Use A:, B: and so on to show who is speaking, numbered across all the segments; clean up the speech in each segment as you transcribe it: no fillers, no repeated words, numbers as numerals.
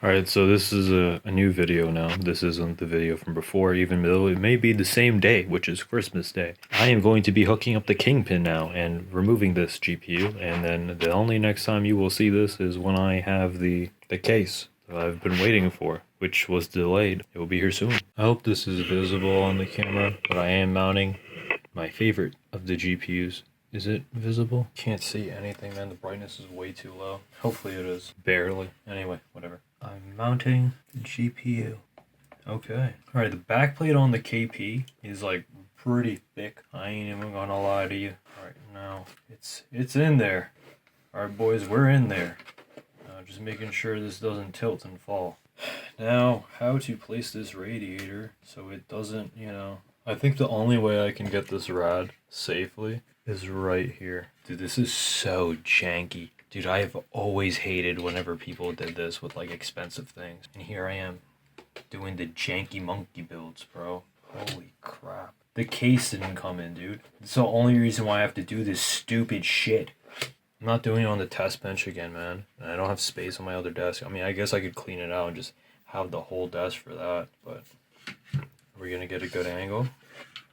A: Alright, so this is a new video now. This isn't the video from before, even though it may be the same day, which is Christmas Day. I am going to be hooking up the Kingpin now and removing this GPU, and then the only next time you will see this is when I have the case that I've been waiting for, which was delayed. It will be here soon. I hope this is visible on the camera, but I am mounting my favorite of the GPUs. Is it visible? Can't see anything, man. The brightness is way too low. Hopefully it is. Barely. Anyway, whatever. I'm mounting the GPU. Okay. Alright, the backplate on the KP is like pretty thick. I ain't even gonna lie to you. Alright, now it's in there. Alright boys, we're in there. Just making sure this doesn't tilt and fall. Now, how to place this radiator so it doesn't, I think the only way I can get this rad safely is right here. Dude, this is so janky. Dude, I have always hated whenever people did this with like expensive things. And here I am doing the janky monkey builds, bro. Holy crap. The case didn't come in, dude. It's the only reason why I have to do this stupid shit. I'm not doing it on the test bench again, man. And I don't have space on my other desk. I mean, I guess I could clean it out and just have the whole desk for that. But we're gonna get a good angle.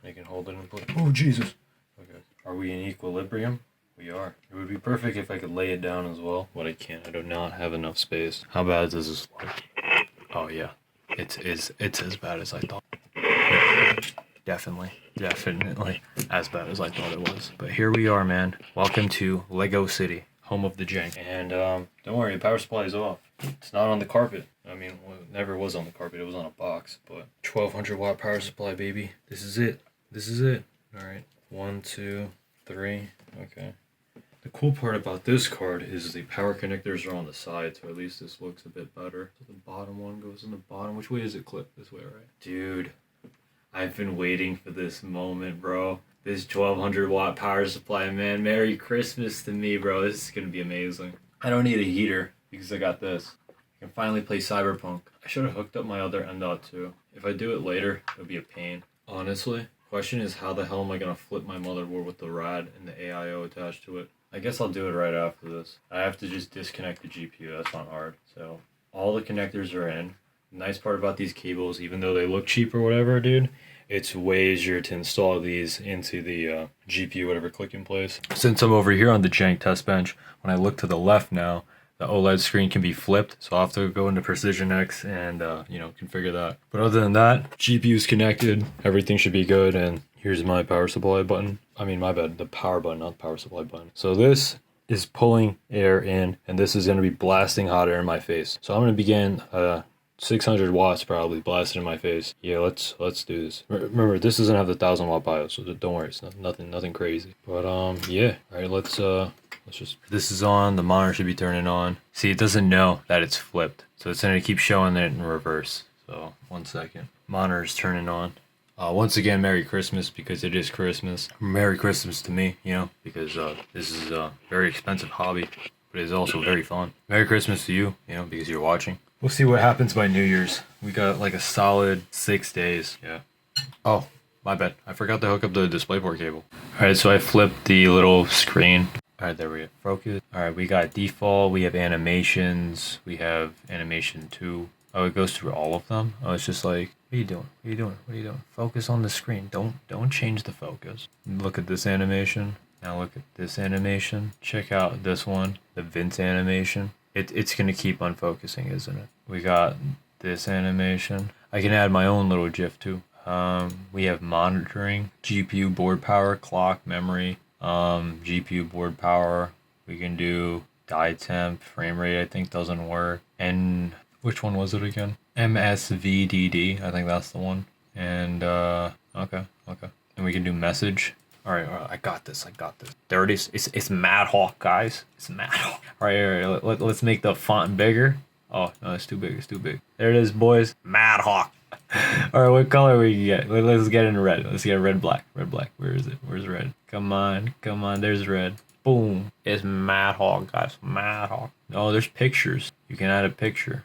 A: I can hold it and put it. Oh, Jesus. Okay. Are we in equilibrium? We are. It would be perfect if I could lay it down as well, but I can't. I do not have enough space. How bad does this look? Oh yeah, it's as bad as I thought. Definitely as bad as I thought it was. But here we are, man. Welcome to Lego City, home of the jank. And don't worry, the power supply is off. It's not on the carpet. I mean, it never was on the carpet. It was on a box. But 1200 watt power supply, baby. This is it. This is it. All right. 1, 2, 3. Okay. The cool part about this card is the power connectors are on the side, so at least this looks a bit better. So the bottom one goes in the bottom. Which way is it clipped? This way, right? Dude, I've been waiting for this moment, bro. This 1200 watt power supply, man. Merry Christmas to me, bro. This is gonna be amazing. I don't need a heater because I got this. I can finally play Cyberpunk. I should have hooked up my other end dot too. If I do it later, it would be a pain. Honestly, question is how the hell am I gonna flip my motherboard with the rad and the AIO attached to it? I guess I'll do it right after this. I have to just disconnect the GPU. That's not hard. So all the connectors are in. The nice part about these cables, even though they look cheap or whatever, dude, it's way easier to install these into the GPU, whatever click in place. Since I'm over here on the jank test bench, when I look to the left now, the OLED screen can be flipped, so I'll have to go into Precision X and, configure that. But other than that, GPU's connected, everything should be good, and here's my power supply button. I mean, my bad, the power button, not the power supply button. So this is pulling air in, and this is going to be blasting hot air in my face. So I'm going to begin 600 watts probably blasted in my face. Yeah, let's do this. Remember, this doesn't have the 1000 watt BIOS, so don't worry, it's nothing crazy. But yeah, all right, let's just. This is on. The monitor should be turning on. See, it doesn't know that it's flipped, so it's gonna keep showing it in reverse. So 1 second. Monitor's turning on. Once again, Merry Christmas, because it is Christmas. Merry Christmas to me, because this is a very expensive hobby, but it's also very fun. Merry Christmas to you, because you're watching. We'll see what happens by New Year's. We got like a solid 6 days. Yeah. Oh, my bad. I forgot to hook up the DisplayPort cable. Alright, so I flipped the little screen. Alright, there we go. Focus. Alright, we got default. We have animations. We have animation 2. Oh, it goes through all of them? Oh, it's just like, what are you doing? What are you doing? What are you doing? Focus on the screen. Don't change the focus. Look at this animation. Now look at this animation. Check out this one. The Vince animation. It's going to keep unfocusing, isn't it? We got this animation. I can add my own little GIF too. We have monitoring, GPU board power, clock, memory, GPU board power. We can do die temp, frame rate I think doesn't work. And which one was it again? MSVDD, I think that's the one. And okay. And we can do message. All right, I got this. There it is. It's Mad Hawk, guys. It's Mad Hawk. All right. Let's make the font bigger. Oh, no, it's too big. There it is, boys. Mad Hawk. All right, what color we can get? Let's get in red. Let's get red, black. Where is it? Where's red? Come on. There's red. Boom. It's Mad Hawk, guys. Mad Hawk. Oh, there's pictures. You can add a picture.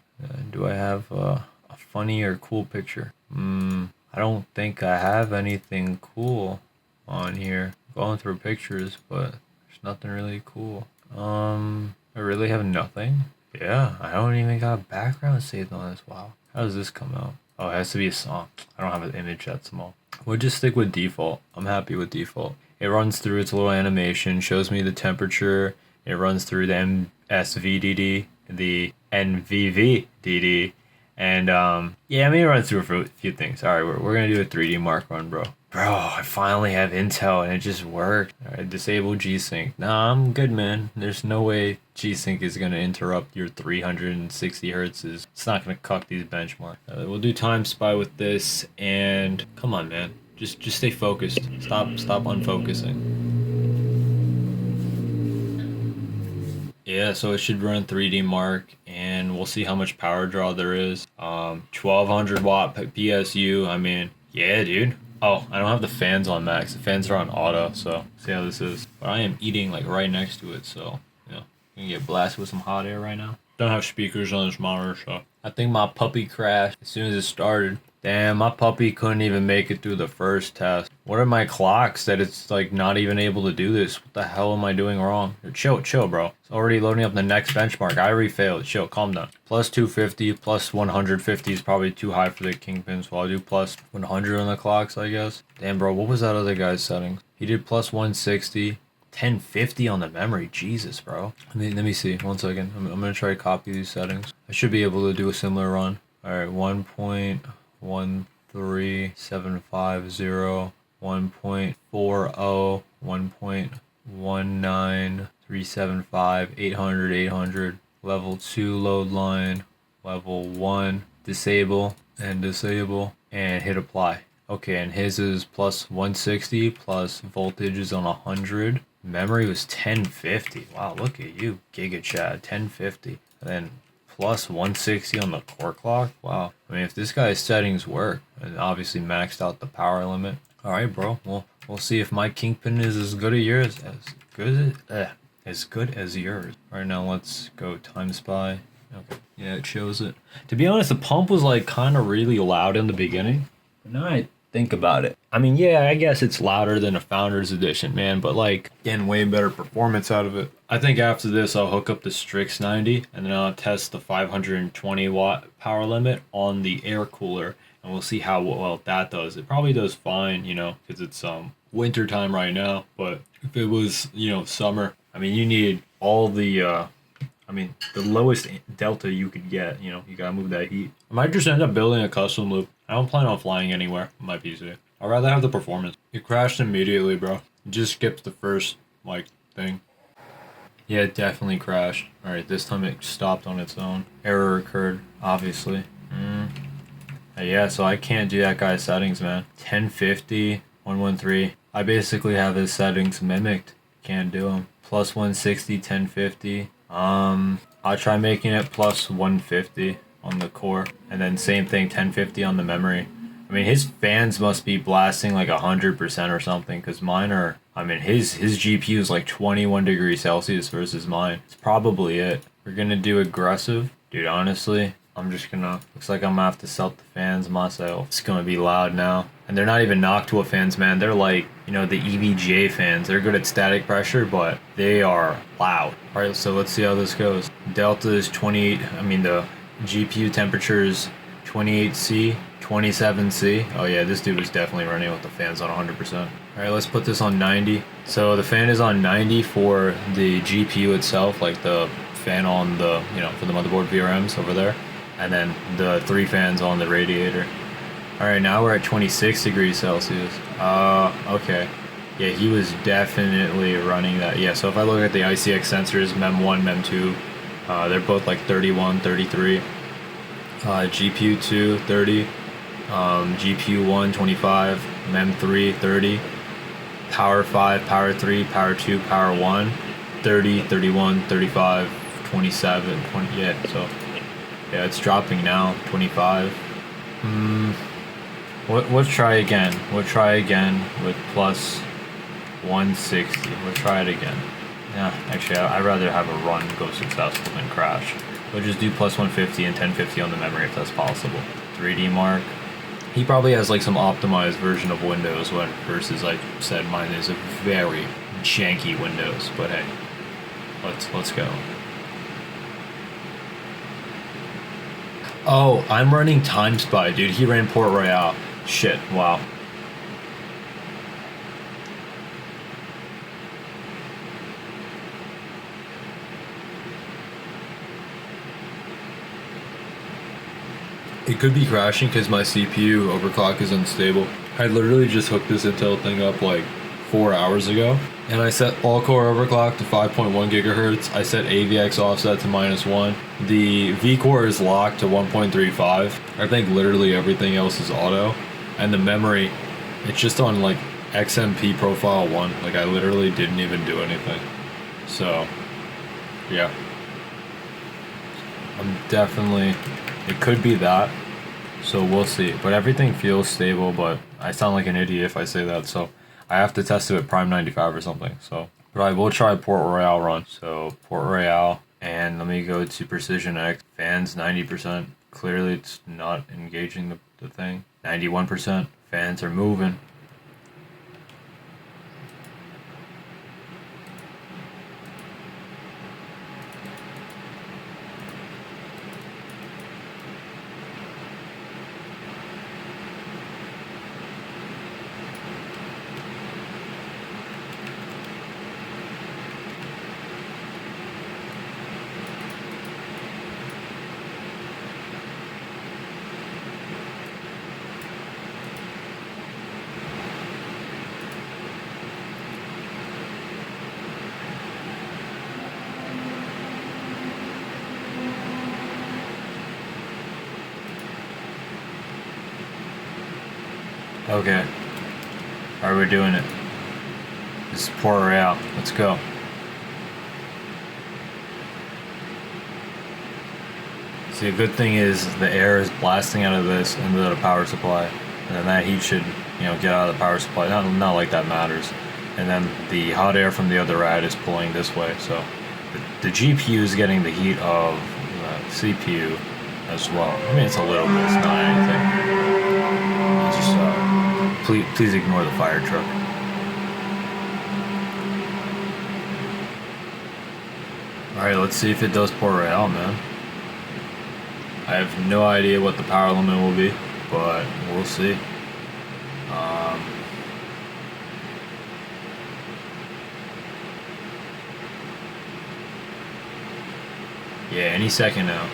A: Do I have a funny or cool picture? I don't think I have anything cool on here. Going through pictures, but there's nothing really cool. I really have nothing. Yeah, I don't even got background saved on this. Wow. How does this come out? Oh, it has to be a song. I don't have an image that small. We'll just stick with default. I'm happy with default. It runs through its little animation, shows me the temperature. It runs through the MSVDD, the NVVDD, and yeah, I mean, it runs through a few things. All right, we're gonna do a 3D mark run, bro. Bro, I finally have Intel and it just worked. All right, disable G-Sync. Nah, I'm good, man. There's no way G-Sync is gonna interrupt your 360 hertzes. It's not gonna cuck these benchmarks. We'll do time spy with this, and come on, man. Just stay focused. Stop unfocusing. Yeah, so it should run 3D Mark, and we'll see how much power draw there is. 1200 watt PSU. I mean, yeah, dude. Oh, I don't have the fans on max. The fans are on auto, so see how this is. But I am eating like right next to it, so you know, you can get blasted with some hot air right now. Don't have speakers on this monitor, so I think my puppy crashed as soon as it started. Damn, my puppy couldn't even make it through the first test. What are my clocks that it's like not even able to do this? What the hell am I doing wrong? Chill, bro. It's already loading up the next benchmark. I already failed. Chill, calm down. Plus 250, plus 150 is probably too high for the Kingpin, so I'll do plus 100 on the clocks, I guess. Damn, bro, what was that other guy's settings? He did plus 160. 1050 on the memory. Jesus, bro. Let me see. 1 second. I'm gonna try to copy these settings. I should be able to do a similar run. All right, 1.13750, 1.40, 1.19375, 800, level 2 load line, level 1 disable, and hit apply. Okay, and his is plus 160, plus voltage is on 100. Memory was 1050. Wow, look at you, Giga Chad, 1050. And then plus 160 on the core clock. Wow. I mean, if this guy's settings work, and obviously maxed out the power limit. All right, bro. Well, we'll see if my Kingpin is as good as yours. As good as yours. All right, now let's go time spy. Okay. Yeah, it shows it. To be honest, the pump was like kind of really loud in the beginning. But now I think about it. I mean, yeah, I guess it's louder than a Founders Edition, man, but like getting way better performance out of it. I think after this, I'll hook up the Strix 90 and then I'll test the 520 watt power limit on the air cooler, and we'll see how well that does. It probably does fine, you know, because it's winter time right now. But if it was, you know, summer, I mean, you need all the the lowest delta you could get, you know, you gotta move that heat. I might just end up building a custom loop. I don't plan on flying anywhere on my PC. I'd rather have the performance. It crashed immediately, bro. It just skips the first, like, thing. Yeah, it definitely crashed. Alright, this time it stopped on its own. Error occurred, obviously. Yeah, so I can't do that guy's settings, man. 1050, 113. I basically have his settings mimicked. Can't do them. Plus 160, 1050. I'll try making it plus 150 on the core, and then same thing, 1050 on the memory. I mean, his fans must be blasting like 100% or something, because mine are, I mean, his GPU is like 21 degrees Celsius versus mine. It's probably it. We're gonna do aggressive. Dude, honestly, looks like I'm gonna have to selt the fans myself. It's gonna be loud now. And they're not even Noctua fans, man. They're like, you know, the EVGA fans. They're good at static pressure, but they are loud. All right, so let's see how this goes. Delta is 28, the GPU temperature is 28C, 27C. Oh yeah, this dude was definitely running with the fans on 100%. All right, let's put this on 90. So the fan is on 90 for the GPU itself, like the fan on the, you know, for the motherboard VRMs over there. And then the 3 fans on the radiator. Alright, now we're at 26 degrees Celsius. Okay. Yeah, he was definitely running that. Yeah, so if I look at the ICX sensors, MEM1, MEM2, they're both like 31, 33. GPU 2, 30. GPU 1, 25. MEM3, 30. Power 5, Power 3, Power 2, Power 1, 30, 31, 35, 27, 20. Yeah, so yeah, it's dropping now, 25. Let's try again. We'll try again with plus 160. We'll try it again. Yeah, actually, I'd rather have a run go successful than crash. We'll just do plus 150 and 1050 on the memory if that's possible. 3D Mark. He probably has like some optimized version of Windows versus, like I said, mine is a very janky Windows. But hey, let's go. Oh, I'm running Time Spy, dude. He ran Port Royale. Shit, wow. It could be crashing because my CPU overclock is unstable. I literally just hooked this Intel thing up like 4 hours ago, and I set all core overclock to 5.1 gigahertz. I set AVX offset to -1. The V-core is locked to 1.35. I think literally everything else is auto, and the memory, it's just on like XMP profile 1. Like I literally didn't even do anything. So, yeah. I'm definitely, it could be that, so we'll see. But everything feels stable, but I sound like an idiot if I say that, so I have to test it at Prime 95 or something. So, but I will try Port Royale run. So Port Royale, and let me go to Precision X. Fans 90%. Clearly it's not engaging the thing. 91%. Fans are moving. Okay. Alright, we're doing it. This is Port Royale. Let's go. See, the good thing is the air is blasting out of this into the power supply, and then that heat should, you know, get out of the power supply. Not like that matters. And then the hot air from the other rad is pulling this way, so the GPU is getting the heat of the CPU as well. I mean, it's a little bit. It's not anything. It's just please ignore the fire truck. Alright, let's see if it does Port Royale, man. I have no idea what the power limit will be, but we'll see. Yeah, any second now.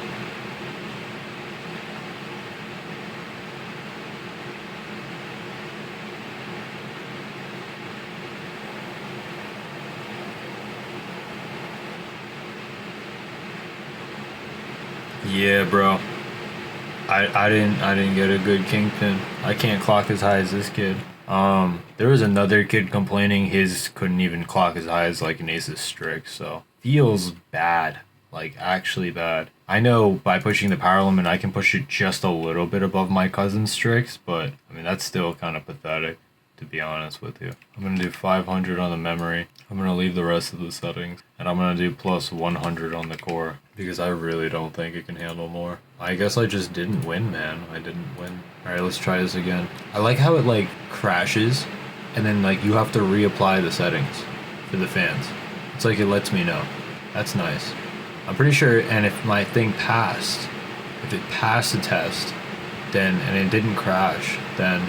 A: Yeah, bro. I didn't get a good Kingpin. I can't clock as high as this kid. There was another kid complaining his couldn't even clock as high as like an Asus Strix, so feels bad. Like actually bad. I know by pushing the power limit I can push it just a little bit above my cousin's Strix, but I mean that's still kind of pathetic, to be honest with you. I'm gonna do 500 on the memory. I'm gonna leave the rest of the settings, and I'm gonna do plus 100 on the core because I really don't think it can handle more. I guess I just didn't win, man. I didn't win. All right, let's try this again. I like how it like crashes, and then like you have to reapply the settings for the fans. It's like it lets me know. That's nice. I'm pretty sure, and if my thing passed, if it passed the test, then, and it didn't crash, then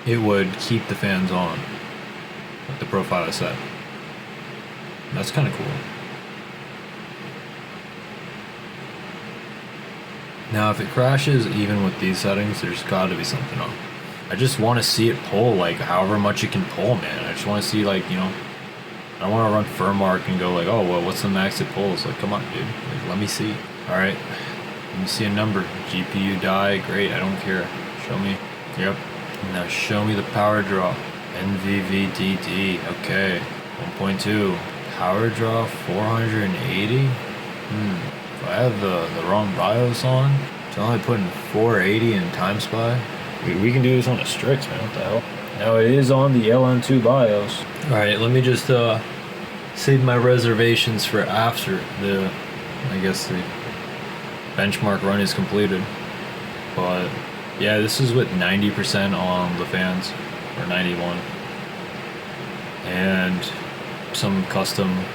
A: it would keep the fans on, like the profile is set. That's kind of cool. Now, if it crashes even with these settings, there's got to be something on. I just want to see it pull, like, however much it can pull, man. I just want to see, like, you know, I don't want to run firmark and go like, oh, well, what's the max it pulls? Like, come on, dude. Like, let me see. All right. Let me see a number. GPU die. Great. I don't care. Show me. Yep. Now show me the power draw. NVVDD. Okay. 1.2. Power draw 480. If I have the wrong BIOS on, it's only putting 480 in Time Spy. We can do this on a Strix, man. What the hell? Now it is on the LN2 BIOS. Alright, let me just save my reservations for after the, I guess the benchmark run is completed. But yeah, this is with 90% on the fans, or 91. And some custom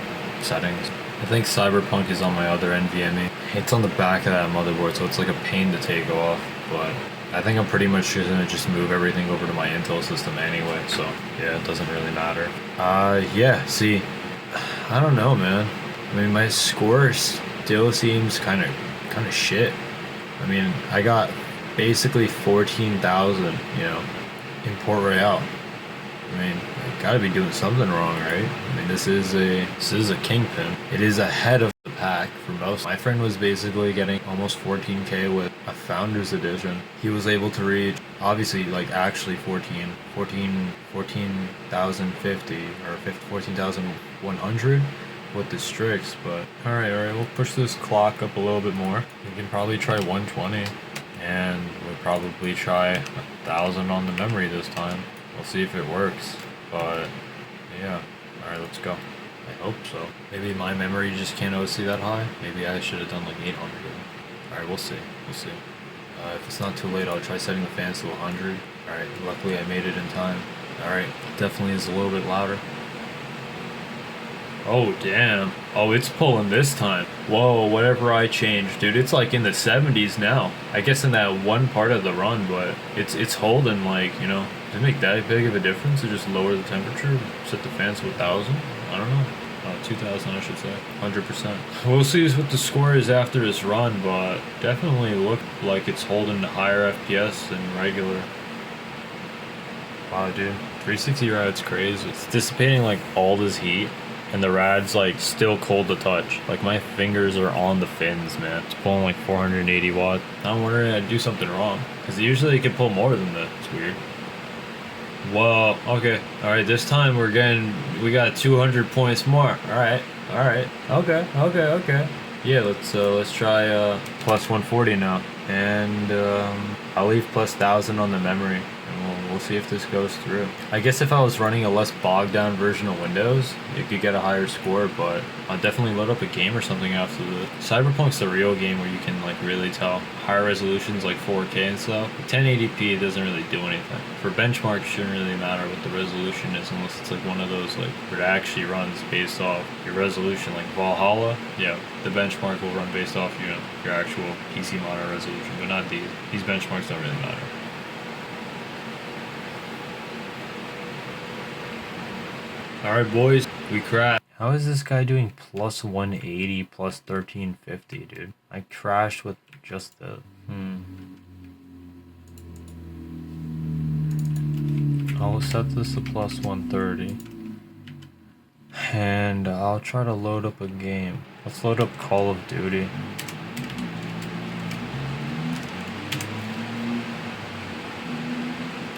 A: settings. I think Cyberpunk is on my other NVMe. It's on the back of that motherboard, so it's like a pain to take off, but I think I'm pretty much gonna just move everything over to my Intel system anyway, so yeah, it doesn't really matter. Yeah, see, I don't know, man. I mean, my score still seems kind of shit. I mean, I got basically 14,000, you know, in Port Royale. I mean, I gotta be doing something wrong, right? I mean, this is a Kingpin. It is ahead of the pack for most. My friend was basically getting almost 14K with a Founders Edition. He was able to reach, obviously, like actually 14,050 or 14,100 with the Strix, but alright, we'll push this clock up a little bit more. We can probably try 120, and we'll probably try 1,000 on the memory this time. We'll see if it works, but yeah. Alright, let's go. I hope so. Maybe my memory just can't OC that high. Maybe I should have done like 800. Alright, we'll see. If it's not too late, I'll try setting the fans to 100. Alright, luckily I made it in time. Alright, definitely is a little bit louder. Oh, damn. Oh, it's pulling this time. Whoa, whatever I changed, dude, it's like in the 70s now. I guess in that one part of the run, but it's holding, like, you know. Does it make that big of a difference to just lower the temperature, set the fans to 1,000? I don't know. 2,000, I should say. 100%. We'll see what the score is after this run, but definitely look like it's holding higher FPS than regular. Wow, dude. 360 rad's crazy. It's dissipating like all this heat, and the rad's like still cold to touch. Like my fingers are on the fins, man. It's pulling like 480 watts. I'm wondering I'd do something wrong, because usually it can pull more than that. It's weird. Whoa, okay. Alright, this time we got 200 points more. Alright. Okay. Yeah, let's try plus 140 now. And I'll leave plus 1,000 on the memory. And we'll see if this goes through. I guess if I was running a less bogged down version of Windows, it could get a higher score, but I'll definitely load up a game or something after this. Cyberpunk's the real game where you can like really tell. Higher resolutions like 4K and stuff. 1080p doesn't really do anything. For benchmarks, it shouldn't really matter what the resolution is unless it's like one of those like where it actually runs based off your resolution, like Valhalla. Yeah, the benchmark will run based off, you know, your actual PC monitor resolution, but not these. These benchmarks don't really matter. Alright, boys, we crashed. How is this guy doing plus 180, plus 1350, dude? I crashed with just the... I'll set this to plus 130. And I'll try to load up a game. Let's load up Call of Duty.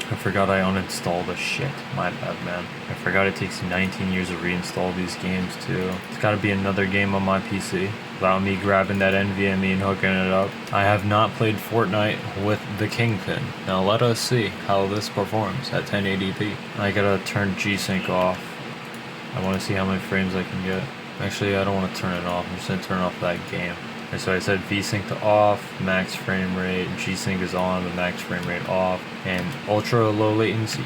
A: I forgot I uninstalled the shit. My bad, man. I forgot it takes 19 years to reinstall these games, too. It's gotta be another game on my PC. Without me grabbing that NVMe and hooking it up. I have not played Fortnite with the Kingpin. Now let us see how this performs at 1080p. I gotta turn G-Sync off. I wanna see how many frames I can get. Actually, I don't wanna turn it off. I'm just gonna turn off that game. And so I set V-Sync to off, max frame rate, G-Sync is on, the max frame rate off, and ultra low latency,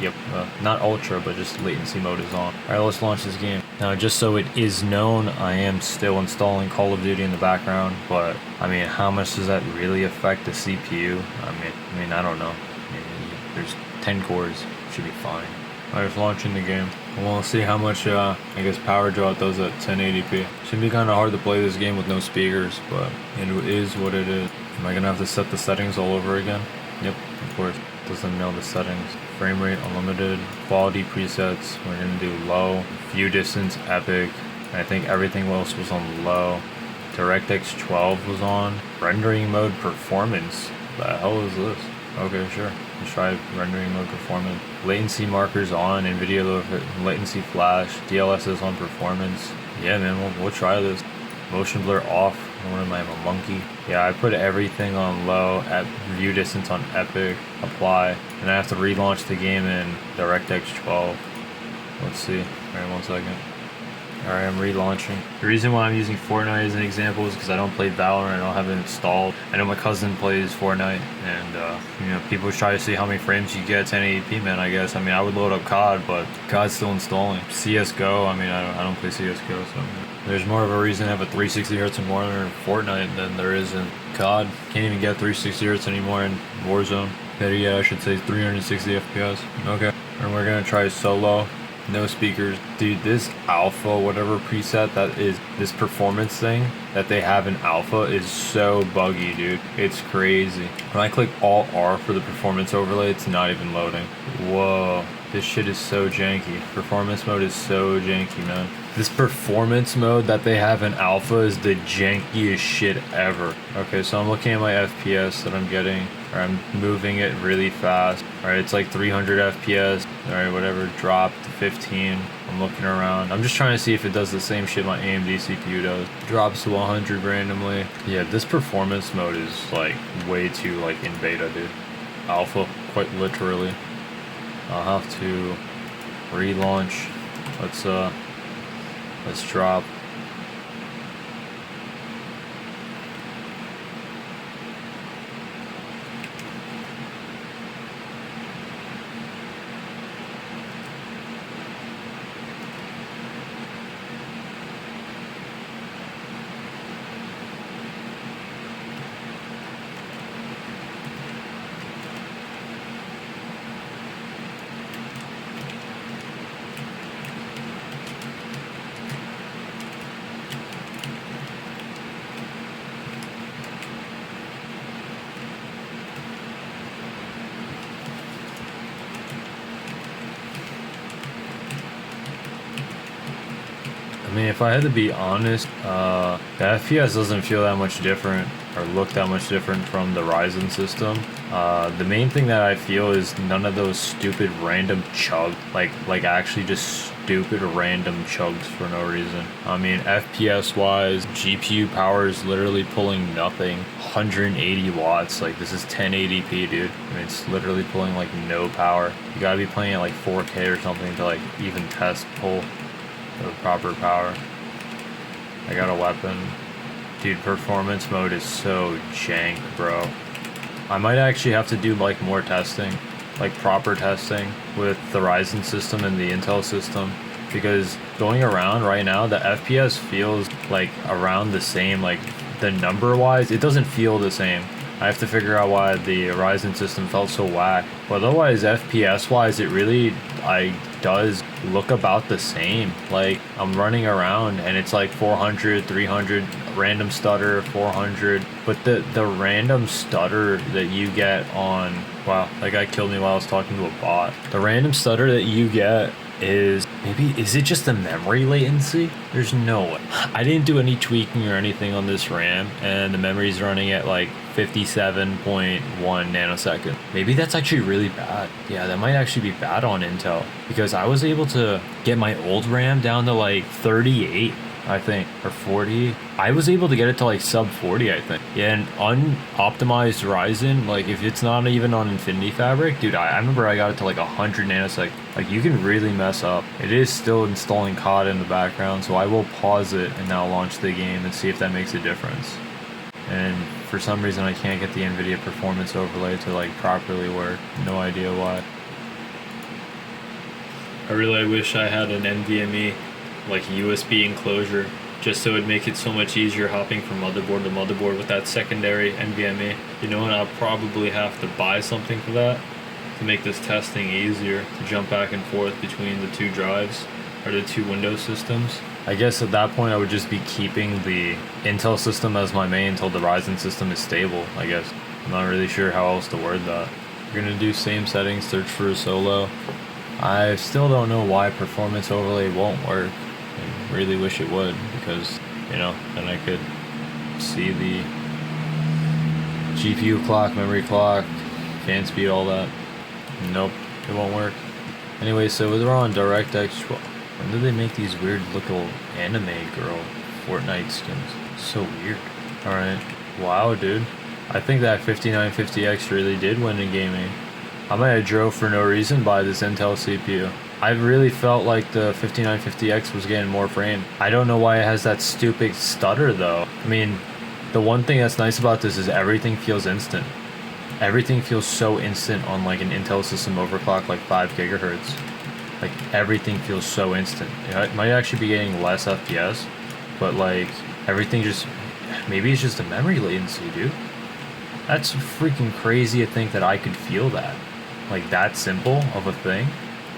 A: not ultra, but just latency mode is on. Alright, let's launch this game. Now, just so it is known, I am still installing Call of Duty in the background, but, I mean, how much does that really affect the CPU? I mean, I don't know. I mean, there's 10 cores, should be fine. Alright, it's launching the game. We'll see how much, I guess, power draw it does at 1080p. Should be kind of hard to play this game with no speakers, but it is what it is. Am I going to have to set the settings all over again? Yep, of course. Doesn't know the settings. Frame rate, unlimited. Quality presets, we're going to do low. View distance, epic. And I think everything else was on low. DirectX 12 was on. Rendering mode, performance. The hell is this? Okay, sure. Let's try rendering mode performance. Latency markers on, NVIDIA latency flash, DLS is on performance. Yeah, man, we'll try this. Motion blur off. What am I, a monkey? Yeah, I put everything on low, at view distance on epic, apply, and I have to relaunch the game in DirectX 12. Let's see. Alright, 1 second. Alright, I'm relaunching. The reason why I'm using Fortnite as an example is because I don't play Valorant, I don't have it installed. I know my cousin plays Fortnite, and you know, people try to see how many frames you get 1080p, man, I guess. I mean, I would load up COD, but COD's still installing. CSGO, I mean, I don't play CSGO, so There's more of a reason to have a 360 hertz and monitor in Fortnite than there is in COD. Can't even get 360 hertz anymore in Warzone. Better yet, I should say 360 FPS. Okay. And we're gonna try solo. No speakers. Dude, this alpha, whatever preset that is, this performance thing that they have in alpha is so buggy, dude. It's crazy. When I click Alt R for the performance overlay, it's not even loading. Whoa. This shit is so janky. Performance mode is so janky, man. This performance mode that they have in alpha is the jankiest shit ever. Okay, so I'm looking at my FPS that I'm getting. Or I'm moving it really fast. Alright, it's like 300 FPS. Alright, whatever, drop to 15. I'm looking around. I'm just trying to see if it does the same shit my AMD CPU does. Drops to 100 randomly. Yeah, this performance mode is like way too like in beta, dude. Alpha, quite literally. I'll have to relaunch. Let's drop. I mean, if I had to be honest, the FPS doesn't feel that much different or look that much different from the Ryzen system. The main thing that I feel is none of those stupid random chugs, like actually just stupid random chugs for no reason. I mean, FPS wise, GPU power is literally pulling nothing. 180 watts, like this is 1080p, dude. I mean, it's literally pulling like no power. You gotta be playing at like 4K or something to like even test pull the proper power. I got a weapon. Dude, performance mode is so jank, bro. I might actually have to do like more testing, like proper testing with the Ryzen system and the Intel system, because going around right now, the FPS feels like around the same, like the number wise, it doesn't feel the same. I have to figure out why the Ryzen system felt so whack. But otherwise, FPS wise, it really does look about the same. Like I'm running around and it's like 400, 300, random stutter, 400. But the random stutter that you get on, wow, that guy killed me while I was talking to a bot. The random stutter that you get is it just the memory latency? There's no way. I didn't do any tweaking or anything on this RAM, and the memory's running at like 57.1 nanosecond. Maybe that's actually really bad. Yeah, that might actually be bad on Intel, because I was able to get my old RAM down to like 38, I think, or 40. I was able to get it to like sub 40, I think. Yeah, and unoptimized Ryzen, like if it's not even on Infinity Fabric, dude, I remember I got it to like 100 nanosecond. Like you can really mess up. It is still installing COD in the background, so I will pause it and now launch the game and see if that makes a difference. And for some reason I can't get the NVIDIA performance overlay to like properly work. No idea why. I really wish I had an NVMe like USB enclosure, just so it'd make it so much easier hopping from motherboard to motherboard with that secondary NVMe. You know, and I'll probably have to buy something for that to make this testing easier, to jump back and forth between the two drives or the two Windows systems. I guess at that point I would just be keeping the Intel system as my main until the Ryzen system is stable, I guess. I'm not really sure how else to word that. We're gonna do same settings, search for a solo. I still don't know why performance overlay won't work. I really wish it would, because, you know, then I could see the GPU clock, memory clock, fan speed, all that. Nope, it won't work. Anyway, so we're on DirectX 12. When did they make these weird little anime girl Fortnite skins? So weird. Alright. Wow, dude. I think that 5950X really did win in gaming. I might have drove for no reason by this Intel CPU. I really felt like the 5950X was getting more frame. I don't know why it has that stupid stutter though. I mean, the one thing that's nice about this is everything feels instant. Everything feels so instant on like an Intel system overclock like 5 gigahertz. Like everything feels so instant. It might actually be getting less FPS, but like everything just, maybe it's just a memory latency, dude. That's freaking crazy to think that I could feel that. Like that simple of a thing.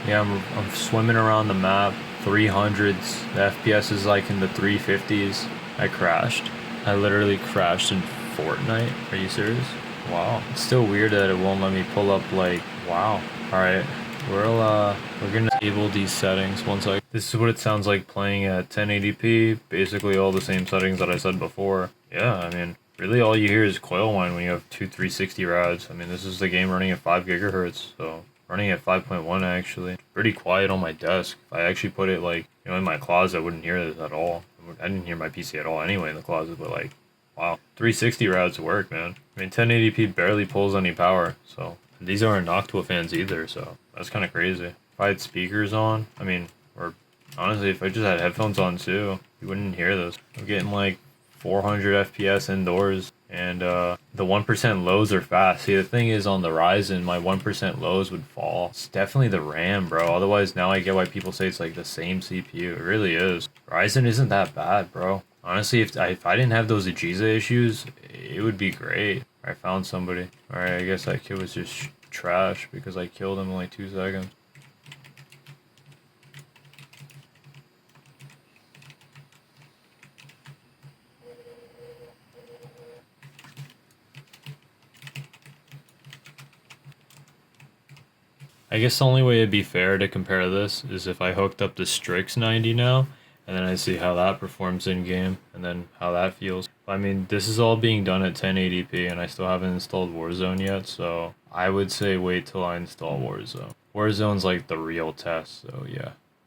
A: Yeah, I'm swimming around the map, 300s. The FPS is like in the 350s. I crashed. I literally crashed in Fortnite. Are you serious? Wow. It's still weird that it won't let me pull up like, wow. Alright. We're gonna enable these settings once I. This is what it sounds like playing at 1080p. Basically all the same settings that I said before. Yeah, I mean, really all you hear is coil whine when you have two 360 rads. I mean, this is the game running at 5 gigahertz, so running at 5.1 actually. Pretty quiet on my desk. If I actually put it like, in my closet, I wouldn't hear this at all. I didn't hear my PC at all anyway in the closet, but like, wow. 360 rads work, man. I mean, 1080p barely pulls any power, so. These aren't Noctua fans either, so that's kind of crazy. If I had speakers on, I mean, or honestly, if I just had headphones on too, you wouldn't hear this. I'm getting like 400 FPS indoors, and the 1% lows are fast. See, the thing is, on the Ryzen, my 1% lows would fall. It's definitely the RAM, bro. Otherwise, now I get why people say it's like the same CPU. It really is. Ryzen isn't that bad, bro. Honestly, if I didn't have those Ajiza issues, it would be great. I found somebody. Alright, I guess that kid was just trash because I killed him in like 2 seconds. I guess the only way it'd be fair to compare this is if I hooked up the Strix 90 now, and then I see how that performs in game, and then how that feels. I mean, this is all being done at 1080p, and I still haven't installed Warzone yet, so I would say wait till I install Warzone. Warzone's like the real test, so yeah.